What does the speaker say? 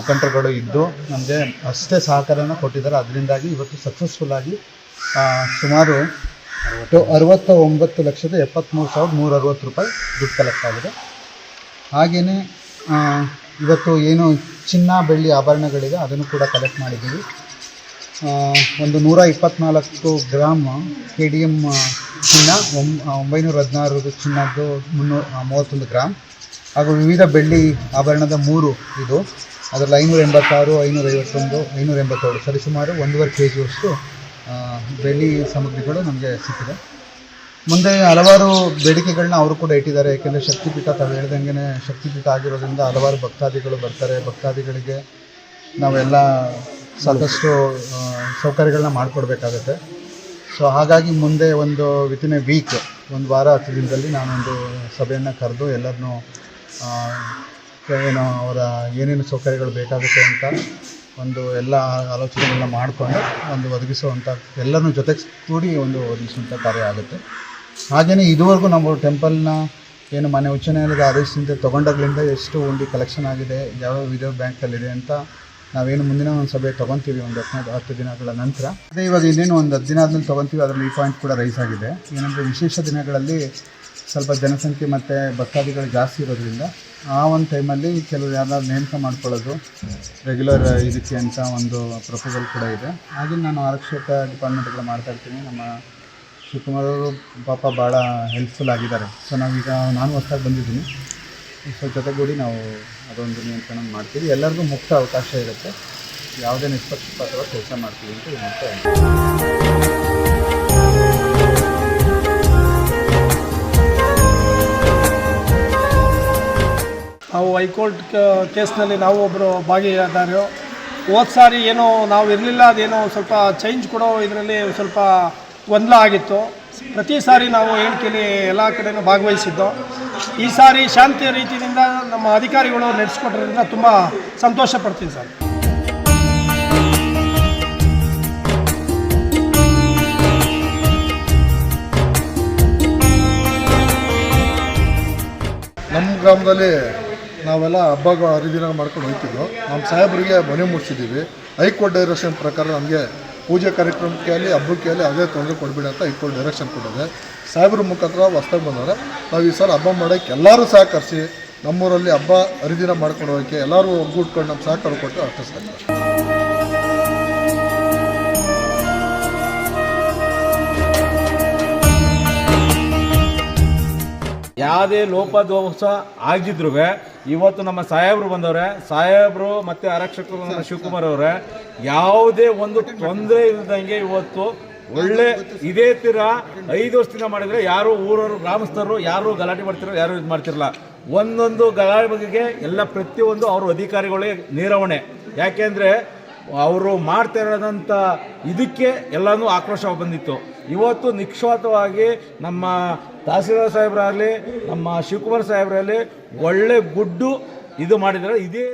ಮುಖಂಡರುಗಳು ಇದ್ದು ನಮಗೆ ಅಷ್ಟೇ ಸಹಕಾರನ ಕೊಟ್ಟಿದ್ದಾರೆ. ಅದರಿಂದಾಗಿ ಇವತ್ತು ಸಕ್ಸಸ್ಫುಲ್ಲಾಗಿ ಸುಮಾರು 69,73,360 ರೂಪಾಯಿ ದುಡ್ಡು ಕಲೆಕ್ಟ್ ಆಗಿದೆ. ಹಾಗೆಯೇ ಇವತ್ತು ಏನು ಚಿನ್ನ ಬೆಳ್ಳಿ ಆಭರಣಗಳಿದೆ ಅದನ್ನು ಕೂಡ ಕಲೆಕ್ಟ್ ಮಾಡಿದ್ದೀವಿ. ಒಂದು 124 ಗ್ರಾಮ್ KDM ಚಿನ್ನ, 916 ಚಿನ್ನದ್ದು 331 ಗ್ರಾಮ್, ಹಾಗೂ ವಿವಿಧ ಬೆಳ್ಳಿ ಆಭರಣದ 3 ಇದು ಅದರಲ್ಲಿ 586, 551, 587 ಸರಿಸುಮಾರು 1.5 kgಯಷ್ಟು ಬೆಳ್ಳಿ ಸಾಮಗ್ರಿಗಳು ನಮಗೆ ಸಿಕ್ಕಿದೆ. ಮುಂದೆ ಹಲವಾರು ಬೇಡಿಕೆಗಳನ್ನ ಅವರು ಕೂಡ ಇಟ್ಟಿದ್ದಾರೆ. ಏಕೆಂದರೆ ಶಕ್ತಿಪೀಠ ತಾವು ಹೇಳ್ದಂಗೆ ಶಕ್ತಿಪೀಠ ಆಗಿರೋದ್ರಿಂದ ಹಲವಾರು ಭಕ್ತಾದಿಗಳು ಬರ್ತಾರೆ. ಭಕ್ತಾದಿಗಳಿಗೆ ನಾವೆಲ್ಲ ಸಾಕಷ್ಟು ಸೌಕರ್ಯಗಳನ್ನ ಮಾಡಿಕೊಡ್ಬೇಕಾಗತ್ತೆ. ಸೊ ಹಾಗಾಗಿ ಮುಂದೆ ಒಂದು ವಿತಿನ್ ಎ ವೀಕ್, ಒಂದು ವಾರ 10 ದಿನದಲ್ಲಿ ನಾನೊಂದು ಸಭೆಯನ್ನು ಕರೆದು ಎಲ್ಲರನ್ನೂ ಏನು ಅವರ ಏನೇನು ಸೌಕರ್ಯಗಳು ಬೇಕಾಗುತ್ತೆ ಅಂತ ಒಂದು ಎಲ್ಲ ಆಲೋಚನೆಗಳನ್ನ ಮಾಡಿಕೊಂಡು ಒಂದು ಒದಗಿಸುವಂಥ ಎಲ್ಲರನ್ನೂ ಜೊತೆಗೆ ಕೂಡಿ ಒಂದು ಒದಗಿಸುವಂಥ ಕಾರ್ಯ ಆಗುತ್ತೆ. ಹಾಗೆಯೇ ಇದುವರೆಗೂ ನಮ್ಮ ಟೆಂಪಲ್ನ ಏನು ಮಾನ್ಯ ಉಚ್ಚ ನ್ಯಾಯಾಲಯದ ಆದೇಶದಿಂದ ತೊಗೊಂಡಾಗಲಿಂದ ಎಷ್ಟು ಹುಂಡಿ ಕಲೆಕ್ಷನ್ ಆಗಿದೆ, ಯಾವ ವಿಧವ ಬ್ಯಾಂಕಲ್ಲಿದೆ ಅಂತ ನಾವೇನು ಮುಂದಿನ ಒಂದು ಸಭೆ ತೊಗೊತೀವಿ ಒಂದು 10 ದಿನಗಳ ನಂತರ. ಅದೇ ಇವಾಗ ಇನ್ನೇನು ಒಂದು 10 ದಿನ ಆದಮೇಲೆ ತೊಗೊತೀವಿ. ಅದರಲ್ಲಿ ಈ ಪಾಯಿಂಟ್ ಕೂಡ ರೈಸ್ ಆಗಿದೆ. ಏನಂದರೆ ವಿಶೇಷ ದಿನಗಳಲ್ಲಿ ಸ್ವಲ್ಪ ಜನಸಂಖ್ಯೆ ಮತ್ತು ಭಕ್ತಾದಿಗಳು ಜಾಸ್ತಿ ಇರೋದ್ರಿಂದ ಆ ಒಂದು ಟೈಮಲ್ಲಿ ಕೆಲವರು ಯಾರಾದ್ರು ನೇಮಕ ಮಾಡ್ಕೊಳ್ಳೋದು ರೆಗ್ಯುಲರ್ ಇದಕ್ಕೆ ಅಂತ ಒಂದು ಪ್ರಪೋಸಲ್ ಕೂಡ ಇದೆ. ಹಾಗೆ ನಾನು ಆರಕ್ಷಕ ಡಿಪಾರ್ಟ್ಮೆಂಟ್ಗಳು ಮಾಡ್ತಾಯಿರ್ತೀನಿ. ನಮ್ಮ ಶಿವಕುಮಾರ್ ಅವರು ಪಾಪ ಭಾಳ ಹೆಲ್ಪ್ಫುಲ್ ಆಗಿದ್ದಾರೆ. ಸೊ ನಾವೀಗ ನಾನು ಹೊಸದಾಗಿ ಬಂದಿದ್ದೀನಿ. ಸೊ ಜೊತೆಗೂಡಿ ನಾವು ಅದೊಂದು ನಿಯಂತ್ರಣ ಮಾಡ್ತೀವಿ. ಎಲ್ಲರಿಗೂ ಮುಕ್ತ ಅವಕಾಶ ಇರುತ್ತೆ. ಯಾವುದೇ ನಿಷ್ಪಕ್ಷಪಾತವಾಗಿ ಕೆಲಸ ಮಾಡ್ತೀವಿ ಅಂತ ಹೇಳ್ತಾ ಇದ್ದೀನಿ. ನಾವು ಹೈಕೋರ್ಟ್ ಕೇಸ್ನಲ್ಲಿ ನಾವು ಒಬ್ಬರು ಭಾಗಿಯಾದರು. ಹೋದ ಸಾರಿ ಏನೋ ನಾವು ಇರಲಿಲ್ಲ, ಅದೇನೋ ಸ್ವಲ್ಪ ಚೇಂಜ್ ಕೊಡೋ ಇದರಲ್ಲಿ ಸ್ವಲ್ಪ ಗೊಂದಲ ಆಗಿತ್ತು. ಪ್ರತಿ ಸಾರಿ ನಾವು ಹೇಳಿಕೆಯಲ್ಲಿ ಎಲ್ಲ ಕಡೆಯೂ ಭಾಗವಹಿಸಿದ್ದು. ಈ ಸಾರಿ ಶಾಂತಿಯ ರೀತಿಯಿಂದ ನಮ್ಮ ಅಧಿಕಾರಿಗಳು ನಡೆಸ್ಕೊಟ್ರಿಂದ ತುಂಬ ಸಂತೋಷ ಪಡ್ತೀನಿ ಸರ್. ನಮ್ಮ ಗ್ರಾಮದಲ್ಲಿ ನಾವೆಲ್ಲ ಹಬ್ಬ ಹರಿದಿನ ಮಾಡ್ಕೊಂಡು ಹೋಗ್ತಿದ್ವು. ನಮ್ಮ ಸಾಹೇಬರಿಗೆ ಮನೆ ಮುಟ್ಟಿಸಿದ್ದೀವಿ. ಹೈಕೋರ್ಟ್ ಡೈರೆಕ್ಷನ್ ಪ್ರಕಾರ ನಮಗೆ ಪೂಜೆ ಕಾರ್ಯಕ್ರಮಕ್ಕೆ ಆಗಲಿ ಹಬ್ಬಕ್ಕೆ ಆಗಲಿ ಅದೇ ತೊಂದರೆ ಕೊಡಬೇಡಿ ಅಂತ ಹೈಕೋರ್ಟ್ ಡೈರೆಕ್ಷನ್ ಕೊಟ್ಟಿದೆ. ಸಾಹೇಬ್ರ ಮುಖಾಂತರ ಹೊಸ್ದಾಗಿ ಬಂದವರು ನಾವು ಈ ಸಲ ಹಬ್ಬ ಮಾಡೋಕ್ಕೆ ಎಲ್ಲರೂ ಸಹಕರಿಸಿ ನಮ್ಮೂರಲ್ಲಿ ಹಬ್ಬ ಹರಿದಿನ ಮಾಡ್ಕೊಂಡು ಹೋಗೋಕ್ಕೆ ಎಲ್ಲರೂ ಒಗ್ಗೂಡ್ಕೊಂಡು ನಮ್ಮ ಸಹಕಾರ ಕೊಟ್ಟು ಅಷ್ಟೇ ಸಾಕು. ಯಾವುದೇ ಲೋಪದೋಷ ಆಗಿದ್ರು ಇವತ್ತು ನಮ್ಮ ಸಾಹೇಬರು ಬಂದವ್ರೆ, ಸಾಹೇಬರು ಮತ್ತು ಆರಕ್ಷಕರು ನಮ್ಮ ಶಿವಕುಮಾರ್ ಅವರೇ ಯಾವುದೇ ಒಂದು ತೊಂದರೆ ಇಲ್ಲದಂಗೆ ಇವತ್ತು ಒಳ್ಳೆ ಇದೇ ತೀರ 5 ವರ್ಷದಿಂದ ಮಾಡಿದರೆ ಯಾರು ಊರವರು ಗ್ರಾಮಸ್ಥರು ಯಾರು ಗಲಾಟೆ ಮಾಡ್ತಿರೋ, ಯಾರು ಇದು ಮಾಡ್ತಿರಲ್ಲ. ಒಂದೊಂದು ಗಲಾಟೆ ಬಗೆಗೆ ಎಲ್ಲ ಪ್ರತಿಯೊಂದು ಅವರು ಅಧಿಕಾರಿಗಳೇ ನೀರವಣೆ. ಯಾಕೆಂದರೆ ಅವರು ಮಾಡ್ತಾ ಇರೋದಂಥ ಇದಕ್ಕೆ ಎಲ್ಲನೂ ಆಕ್ರೋಶ ಬಂದಿತ್ತು. ಇವತ್ತು ನಿಕ್ಷಿಪ್ತವಾಗಿ ನಮ್ಮ ತಹಸೀಲ್ದಾರ್ ಸಾಹೇಬರಾಗಲಿ ನಮ್ಮ ಶಿವಕುಮಾರ್ ಸಾಹೇಬರಲ್ಲಿ ಒಳ್ಳೆ ಗುಡ್ಡು ಇದು ಮಾಡಿದರೆ ಇದೇ